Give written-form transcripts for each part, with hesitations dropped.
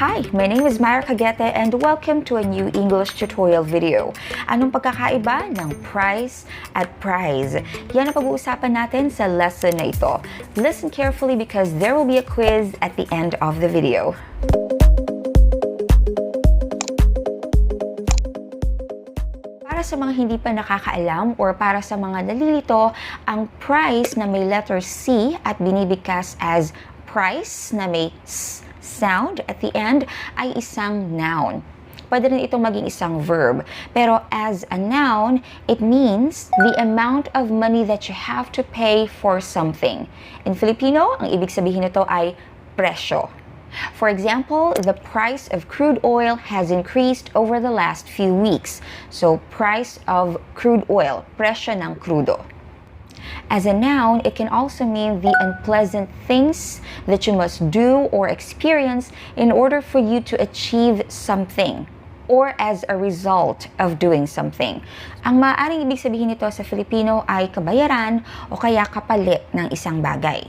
Hi, my name is Myra Cagete and welcome to a new English tutorial video. Anong pagkakaiba ng price at prize? Yan ang pag-uusapan natin sa lesson na ito. Listen carefully because there will be a quiz at the end of the video. Para sa mga hindi pa nakakaalam or para sa mga nalilito, ang price na may letter C at binibigkas as price na may S sound at the end ay isang noun. Pwede rin itong maging isang verb. Pero as a noun, it means the amount of money that you have to pay for something. In Filipino, ang ibig sabihin nito ay presyo. For example, the price of crude oil has increased over the last few weeks. So, price of crude oil, presyo ng crudo. As a noun, it can also mean the unpleasant things that you must do or experience in order for you to achieve something or as a result of doing something. Ang maaaring ibig sabihin nito sa Filipino ay kabayaran o kaya kapalit ng isang bagay.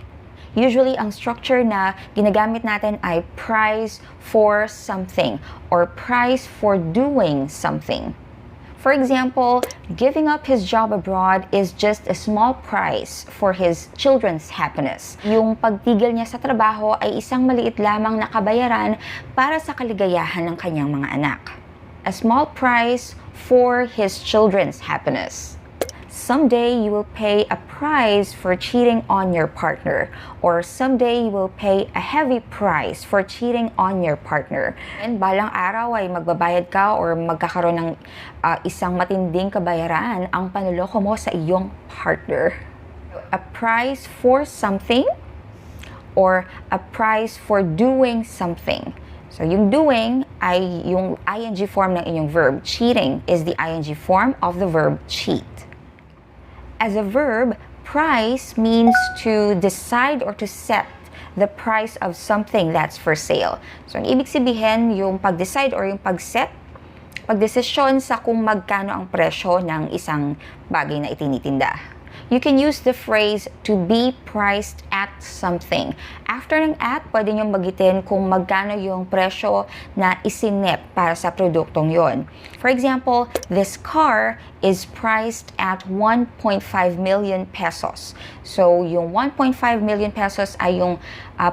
Usually, ang structure na ginagamit natin ay price for something or price for doing something. For example, giving up his job abroad is just a small price for his children's happiness. Yung pagtigil niya sa trabaho ay isang maliit lamang na kabayaran para sa kaligayahan ng kanyang mga anak. A small price for his children's happiness. Someday you will pay a price for cheating on your partner, or someday you will pay a heavy price for cheating on your partner. And balang araw ay magbabayad ka or magkakaroon ng isang matinding kabayaran ang panloloko mo sa iyong partner. A price for something or a price for doing something. So yung doing ay yung ing form ng inyong verb. Cheating is the ing form of the verb cheat. As a verb, price means to decide or to set the price of something that's for sale. So, ang ibig sabihin, yung pag-decide or yung pag-set, pag-desisyon sa kung magkano ang presyo ng isang bagay na itinitinda. You can use the phrase to be priced at something. After ng at, pwede niyong bagitin kung magkano yung presyo na isinet para sa produktong yon. For example, this car is priced at 1.5 million pesos. So, yung 1.5 million pesos ay yung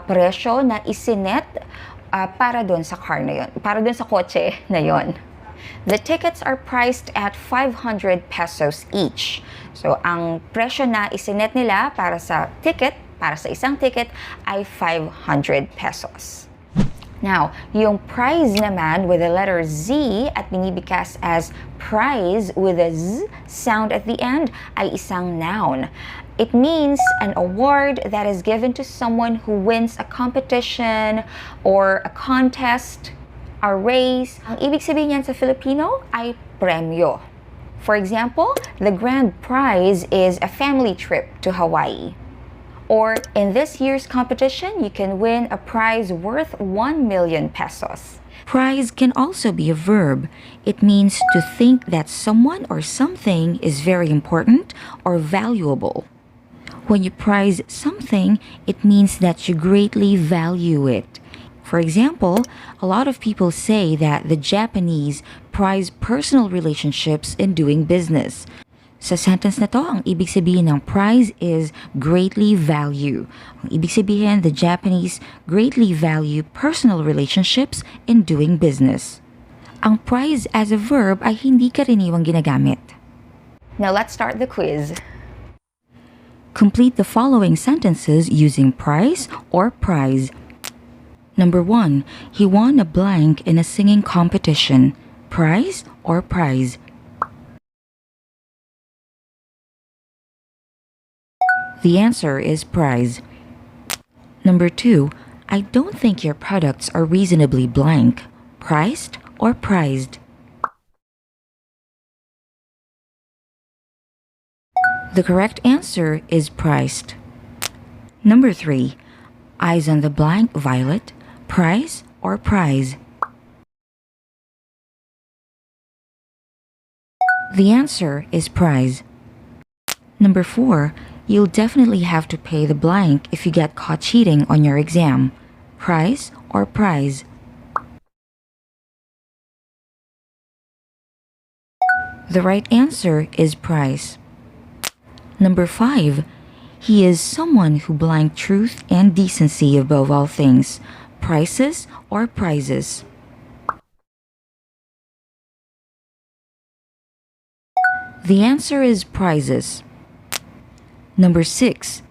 presyo na isinet para doon sa car na yon, para doon sa kotse na yon. The tickets are priced at 500 pesos each. So, ang presyo na isinet nila para sa ticket, para sa isang ticket, ay 500 pesos. Now, yung prize naman with the letter Z at binibigkas as prize with a Z sound at the end ay isang noun. It means an award that is given to someone who wins a competition or a contest, a race. Ang ibig sabihin niyan sa Filipino ay premyo. For example, the grand prize is a family trip to Hawaii. Or in this year's competition, you can win a prize worth 1 million pesos. Prize can also be a verb. It means to think that someone or something is very important or valuable. When you prize something, it means that you greatly value it. For example, a lot of people say that the Japanese prize personal relationships in doing business. Sa sentence na to, ang ibig sabihin ng prize is greatly value. Ang ibig sabihin, the Japanese greatly value personal relationships in doing business. Ang prize as a verb ay hindi karaniwang ginagamit. Now let's start the quiz. Complete the following sentences using prize or prize. Number 1, he won a blank in a singing competition. Prize or prize? The answer is prize. Number 2, I don't think your products are reasonably blank. Priced or prized? The correct answer is priced. Number 3, eyes on the blank violet. Prize or prize? The answer is prize. Number 4, you'll definitely have to pay the blank if you get caught cheating on your exam. Prize or prize? The right answer is price. Number 5. He is someone who blank truth and decency above all things. Prices or prizes? The answer is prizes. Number 6.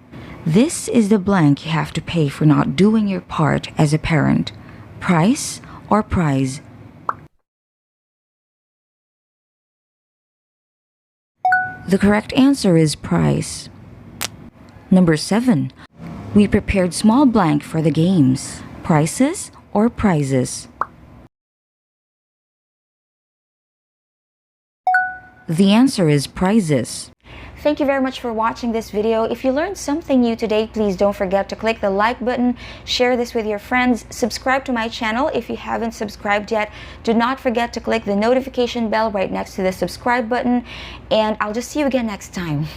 This is the blank you have to pay for not doing your part as a parent. Price or prize? The correct answer is price. Number 7. We prepared small blank for the games. Prices or prizes? The answer is prizes. Thank you very much for watching this video. If you learned something new today, please don't forget to click the like button, share this with your friends, subscribe to my channel if you haven't subscribed yet. Do not forget to click the notification bell right next to the subscribe button, and I'll just see you again next time.